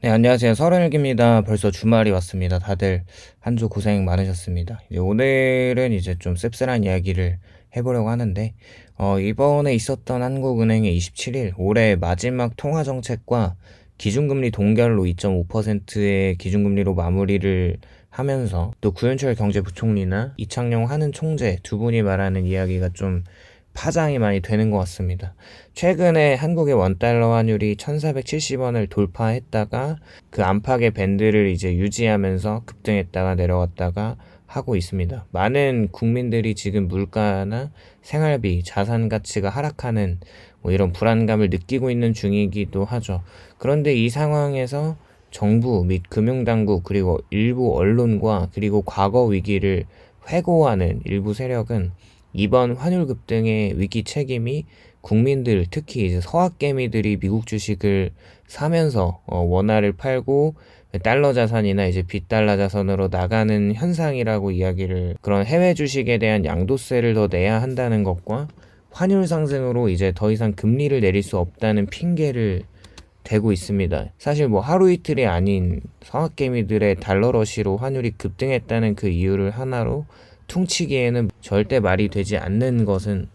네, 안녕하세요. 서른일기입니다. 벌써 주말이 왔습니다. 다들 한 주 고생 많으셨습니다. 이제 오늘은 이제 좀 씁쓸한 이야기를 해보려고 하는데, 이번에 있었던 한국은행의 27일, 올해 마지막 통화정책과 기준금리 동결로 2.5%의 기준금리로 마무리를 하면서 또 구현철 경제부총리나 이창용 한은 총재 두 분이 말하는 이야기가 좀 파장이 많이 되는 것 같습니다. 최근에 한국의 원달러 환율이 1470원을 돌파했다가 그 안팎의 밴드를 이제 유지하면서 급등했다가 내려왔다가 하고 있습니다. 많은 국민들이 지금 물가나 생활비, 자산 가치가 하락하는 이런 불안감을 느끼고 있는 중이기도 하죠. 그런데 이 상황에서 정부 및 금융당국 그리고 일부 언론과 그리고 과거 위기를 회고하는 일부 세력은 이번 환율 급등의 위기 책임이 국민들, 특히 이제 서학개미들이 미국 주식을 사면서 원화를 팔고 달러 자산이나 이제 빗달러 자산으로 나가는 현상이라고 이야기를, 그런 해외 주식에 대한 양도세를 더 내야 한다는 것과 환율 상승으로 이제 더 이상 금리를 내릴 수 없다는 핑계를 대고 있습니다. 사실 뭐 하루 이틀이 아닌 성악개미들의 달러러시로 환율이 급등했다는 그 이유를 하나로 퉁치기에는 절대 말이 되지 않는 것은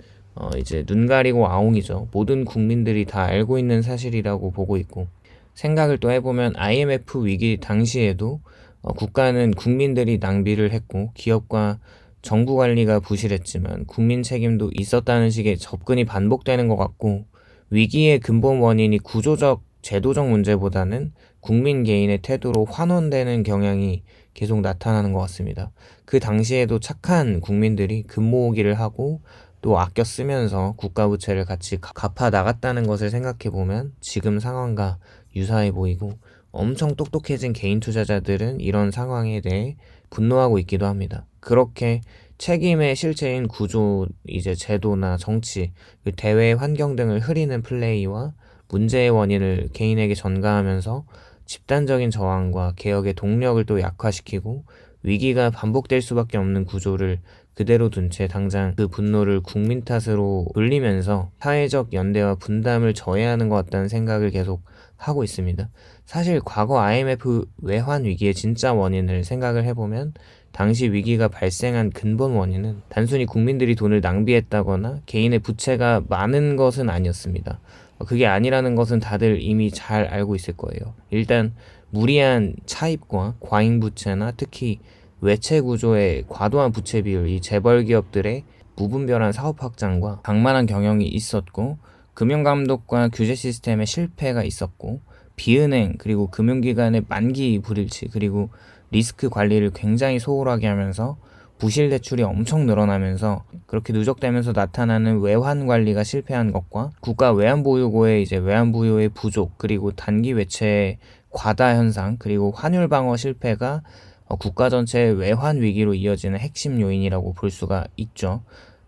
이제 눈 가리고 아웅이죠. 모든 국민들이 다 알고 있는 사실이라고 보고 있고, 생각을 또 해보면 IMF 위기 당시에도 국가는 국민들이 낭비를 했고 기업과 정부 관리가 부실했지만 국민 책임도 있었다는 식의 접근이 반복되는 것 같고, 위기의 근본 원인이 구조적 제도적 문제보다는 국민 개인의 태도로 환원되는 경향이 계속 나타나는 것 같습니다. 그 당시에도 착한 국민들이 금 모으기를 하고 또 아껴 쓰면서 국가 부채를 같이 갚아 나갔다는 것을 생각해 보면 지금 상황과 유사해 보이고, 엄청 똑똑해진 개인 투자자들은 이런 상황에 대해 분노하고 있기도 합니다. 그렇게 책임의 실체인 구조, 이제 제도나 정치, 그 대외 환경 등을 흐리는 플레이와 문제의 원인을 개인에게 전가하면서 집단적인 저항과 개혁의 동력을 또 약화시키고 위기가 반복될 수밖에 없는 구조를 그대로 둔 채 당장 그 분노를 국민 탓으로 돌리면서 사회적 연대와 분담을 저해하는 것 같다는 생각을 계속 하고 있습니다. 사실 과거 IMF 외환 위기의 진짜 원인을 생각을 해보면 당시 위기가 발생한 근본 원인은 단순히 국민들이 돈을 낭비했다거나 개인의 부채가 많은 것은 아니었습니다. 그게 아니라는 것은 다들 이미 잘 알고 있을 거예요. 일단 무리한 차입과 과잉 부채나 특히 외채 구조의 과도한 부채 비율, 이 재벌 기업들의 무분별한 사업 확장과 방만한 경영이 있었고, 금융감독과 규제 시스템의 실패가 있었고, 비은행 그리고 금융기관의 만기 불일치 그리고 리스크 관리를 굉장히 소홀하게 하면서 부실 대출이 엄청 늘어나면서 그렇게 누적되면서 나타나는 외환 관리가 실패한 것과 국가 외환보유고의 이제 외환보유의 부족 그리고 단기 외채의 과다 현상 그리고 환율 방어 실패가 국가 전체의 외환 위기로 이어지는 핵심 요인이라고 볼 수가 있죠.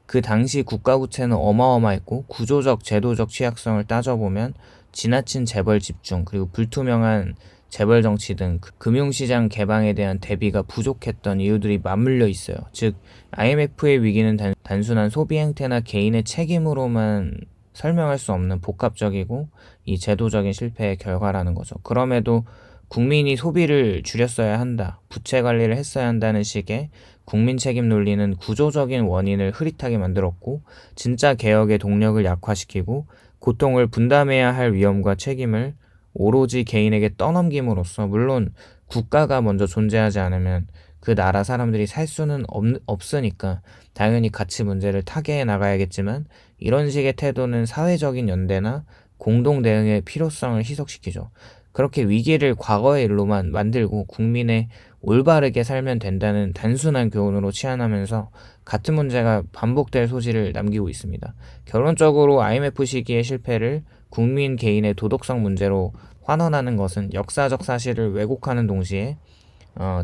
그 당시 국가 부채는 어마어마했고 구조적 제도적 취약성을 따져보면 지나친 재벌 집중 그리고 불투명한 재벌 정치 등 금융시장 개방에 대한 대비가 부족했던 이유들이 맞물려 있어요. 즉 IMF의 위기는 단순한 소비 행태나 개인의 책임으로만 설명할 수 없는 복합적이고 이 제도적인 실패의 결과라는 거죠. 그럼에도 국민이 소비를 줄였어야 한다, 부채 관리를 했어야 한다는 식의 국민 책임 논리는 구조적인 원인을 흐릿하게 만들었고 진짜 개혁의 동력을 약화시키고 고통을 분담해야 할 위험과 책임을 오로지 개인에게 떠넘김으로써, 물론 국가가 먼저 존재하지 않으면 그 나라 사람들이 살 수는 없으니까 당연히 가치 문제를 타개해 나가야겠지만 이런 식의 태도는 사회적인 연대나 공동 대응의 필요성을 희석시키죠. 그렇게 위기를 과거의 일로만 만들고 국민의 올바르게 살면 된다는 단순한 교훈으로 치환하면서 같은 문제가 반복될 소지를 남기고 있습니다. 결론적으로 IMF 시기의 실패를 국민 개인의 도덕성 문제로 환원하는 것은 역사적 사실을 왜곡하는 동시에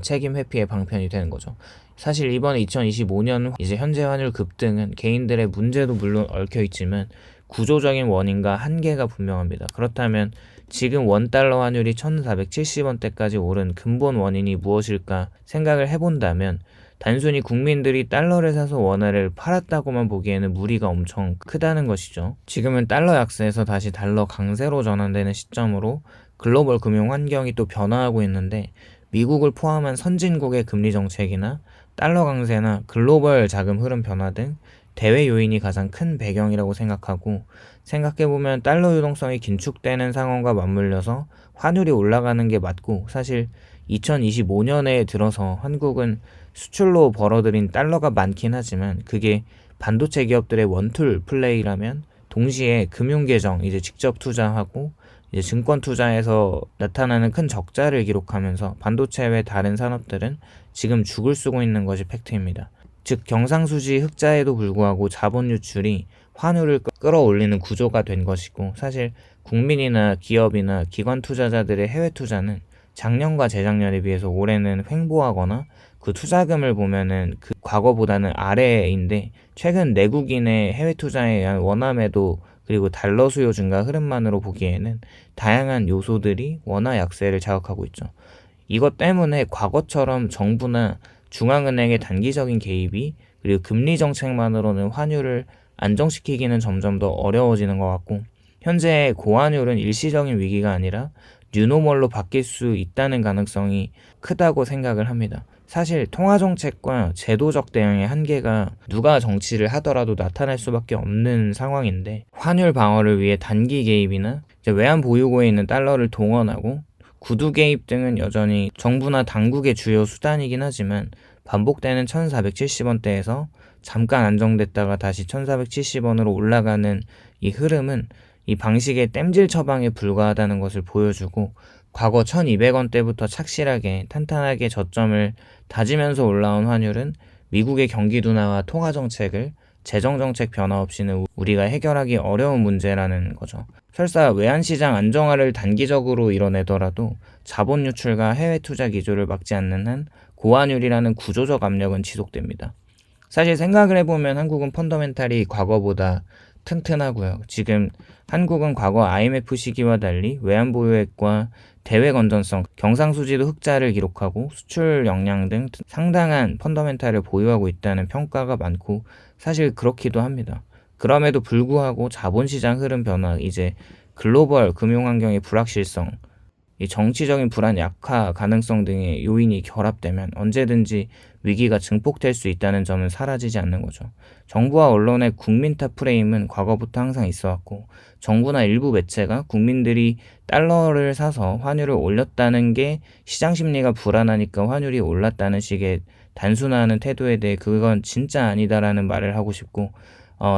책임 회피의 방편이 되는 거죠. 사실 이번 2025년 이제 현재 환율 급등은 개인들의 문제도 물론 얽혀 있지만 구조적인 원인과 한계가 분명합니다. 그렇다면 지금 원달러 환율이 1470원대까지 오른 근본 원인이 무엇일까 생각을 해본다면 단순히 국민들이 달러를 사서 원화를 팔았다고만 보기에는 무리가 엄청 크다는 것이죠. 지금은 달러 약세에서 다시 달러 강세로 전환되는 시점으로 글로벌 금융 환경이 또 변화하고 있는데, 미국을 포함한 선진국의 금리 정책이나 달러 강세나 글로벌 자금 흐름 변화 등 대외 요인이 가장 큰 배경이라고 생각하고, 생각해보면 달러 유동성이 긴축되는 상황과 맞물려서 환율이 올라가는 게 맞고, 사실 2025년에 들어서 한국은 수출로 벌어들인 달러가 많긴 하지만 그게 반도체 기업들의 원툴 플레이라면, 동시에 금융계정 이제 직접 투자하고 이제 증권 투자에서 나타나는 큰 적자를 기록하면서 반도체 외 다른 산업들은 지금 죽을 쓰고 있는 것이 팩트입니다. 즉 경상수지 흑자에도 불구하고 자본 유출이 환율을 끌어올리는 구조가 된 것이고, 사실 국민이나 기업이나 기관 투자자들의 해외 투자는 작년과 재작년에 비해서 올해는 횡보하거나 그 투자금을 보면은 그 과거보다는 아래인데, 최근 내국인의 해외 투자에 의한 원화 매도 그리고 달러 수요 증가 흐름만으로 보기에는 다양한 요소들이 원화 약세를 자극하고 있죠. 이것 때문에 과거처럼 정부나 중앙은행의 단기적인 개입이 그리고 금리 정책만으로는 환율을 안정시키기는 점점 더 어려워지는 것 같고, 현재 고환율은 일시적인 위기가 아니라 뉴노멀로 바뀔 수 있다는 가능성이 크다고 생각을 합니다. 사실 통화정책과 제도적 대응의 한계가 누가 정치를 하더라도 나타날 수밖에 없는 상황인데, 환율 방어를 위해 단기 개입이나 외환 보유고에 있는 달러를 동원하고 구두 개입 등은 여전히 정부나 당국의 주요 수단이긴 하지만, 반복되는 1470원대에서 잠깐 안정됐다가 다시 1470원으로 올라가는 이 흐름은 이 방식의 땜질 처방에 불과하다는 것을 보여주고, 과거 1200원대부터 착실하게 탄탄하게 저점을 다지면서 올라온 환율은 미국의 경기 둔화와 통화정책을 재정정책 변화 없이는 우리가 해결하기 어려운 문제라는 거죠. 설사 외환시장 안정화를 단기적으로 이뤄내더라도 자본 유출과 해외 투자 기조를 막지 않는 한 고환율이라는 구조적 압력은 지속됩니다. 사실 생각을 해보면 한국은 펀더멘탈이 과거보다 튼튼하고요. 지금 한국은 과거 IMF 시기와 달리 외환 보유액과 대외 건전성, 경상수지도 흑자를 기록하고 수출 역량 등 상당한 펀더멘탈을 보유하고 있다는 평가가 많고, 사실 그렇기도 합니다. 그럼에도 불구하고 자본시장 흐름 변화, 이제 글로벌 금융환경의 불확실성, 이 정치적인 불안 약화 가능성 등의 요인이 결합되면 언제든지 위기가 증폭될 수 있다는 점은 사라지지 않는 거죠. 정부와 언론의 국민 탓 프레임은 과거부터 항상 있어왔고, 정부나 일부 매체가 국민들이 달러를 사서 환율을 올렸다는 게 시장 심리가 불안하니까 환율이 올랐다는 식의 단순화하는 태도에 대해 그건 진짜 아니다라는 말을 하고 싶고,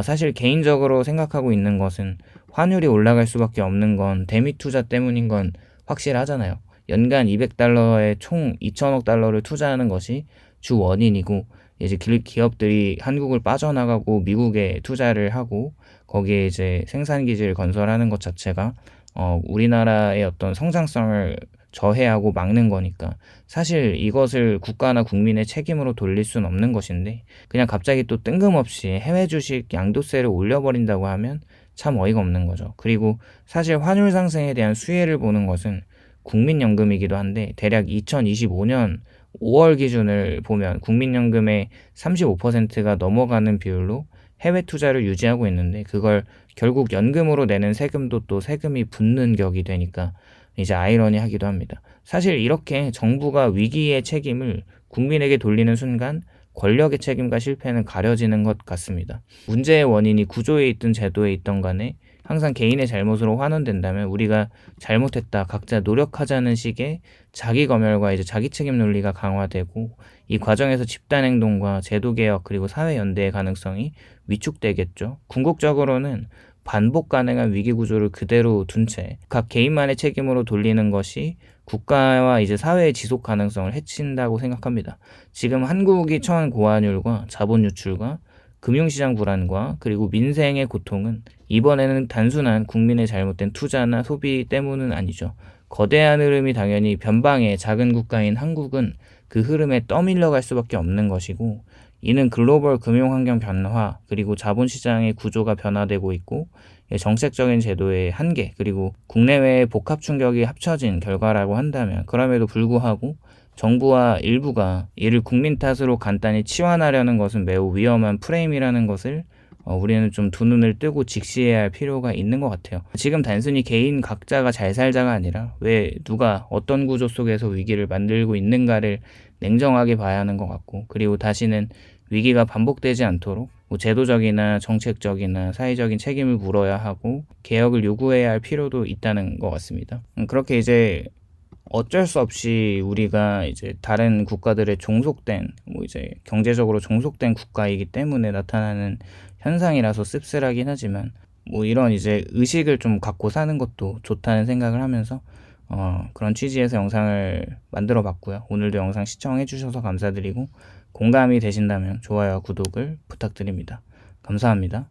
사실 개인적으로 생각하고 있는 것은 환율이 올라갈 수밖에 없는 건 대미 투자 때문인 건 확실하잖아요. 연간 200달러에 총 2천억 달러를 투자하는 것이 주 원인이고, 이제 기업들이 한국을 빠져나가고 미국에 투자를 하고 거기에 이제 생산 기지를 건설하는 것 자체가 우리나라의 어떤 성장성을 저해하고 막는 거니까, 사실 이것을 국가나 국민의 책임으로 돌릴 수는 없는 것인데, 그냥 갑자기 또 뜬금없이 해외 주식 양도세를 올려버린다고 하면 참 어이가 없는 거죠. 그리고 사실 환율 상승에 대한 수혜를 보는 것은 국민연금이기도 한데, 대략 2025년 5월 기준을 보면 국민연금의 35%가 넘어가는 비율로 해외 투자를 유지하고 있는데, 그걸 결국 연금으로 내는 세금도 또 세금이 붙는 격이 되니까 이제 아이러니하기도 합니다. 사실 이렇게 정부가 위기의 책임을 국민에게 돌리는 순간 권력의 책임과 실패는 가려지는 것 같습니다. 문제의 원인이 구조에 있든 제도에 있든 간에 항상 개인의 잘못으로 환원된다면 우리가 잘못했다, 각자 노력하자는 식의 자기 검열과 이제 자기 책임 논리가 강화되고, 이 과정에서 집단 행동과 제도 개혁 그리고 사회 연대의 가능성이 위축되겠죠. 궁극적으로는 반복 가능한 위기 구조를 그대로 둔 채 각 개인만의 책임으로 돌리는 것이 국가와 이제 사회의 지속 가능성을 해친다고 생각합니다. 지금 한국이 처한 고환율과 자본 유출과 금융시장 불안과 그리고 민생의 고통은 이번에는 단순한 국민의 잘못된 투자나 소비 때문은 아니죠. 거대한 흐름이 당연히 변방의 작은 국가인 한국은 그 흐름에 떠밀려갈 수밖에 없는 것이고, 이는 글로벌 금융환경 변화 그리고 자본시장의 구조가 변화되고 있고, 정책적인 제도의 한계 그리고 국내외의 복합 충격이 합쳐진 결과라고 한다면, 그럼에도 불구하고 정부와 일부가 이를 국민 탓으로 간단히 치환하려는 것은 매우 위험한 프레임이라는 것을 우리는 좀 두 눈을 뜨고 직시해야 할 필요가 있는 것 같아요. 지금 단순히 개인 각자가 잘 살자가 아니라 왜 누가 어떤 구조 속에서 위기를 만들고 있는가를 냉정하게 봐야 하는 것 같고, 그리고 다시는 위기가 반복되지 않도록 제도적이나 정책적이나 사회적인 책임을 물어야 하고 개혁을 요구해야 할 필요도 있다는 것 같습니다. 그렇게 이제 어쩔 수 없이 우리가 이제 다른 국가들의 종속된 이제 경제적으로 종속된 국가이기 때문에 나타나는 현상이라서 씁쓸하긴 하지만 이런 이제 의식을 좀 갖고 사는 것도 좋다는 생각을 하면서 그런 취지에서 영상을 만들어 봤고요. 오늘도 영상 시청해 주셔서 감사드리고, 공감이 되신다면 좋아요와 구독을 부탁드립니다. 감사합니다.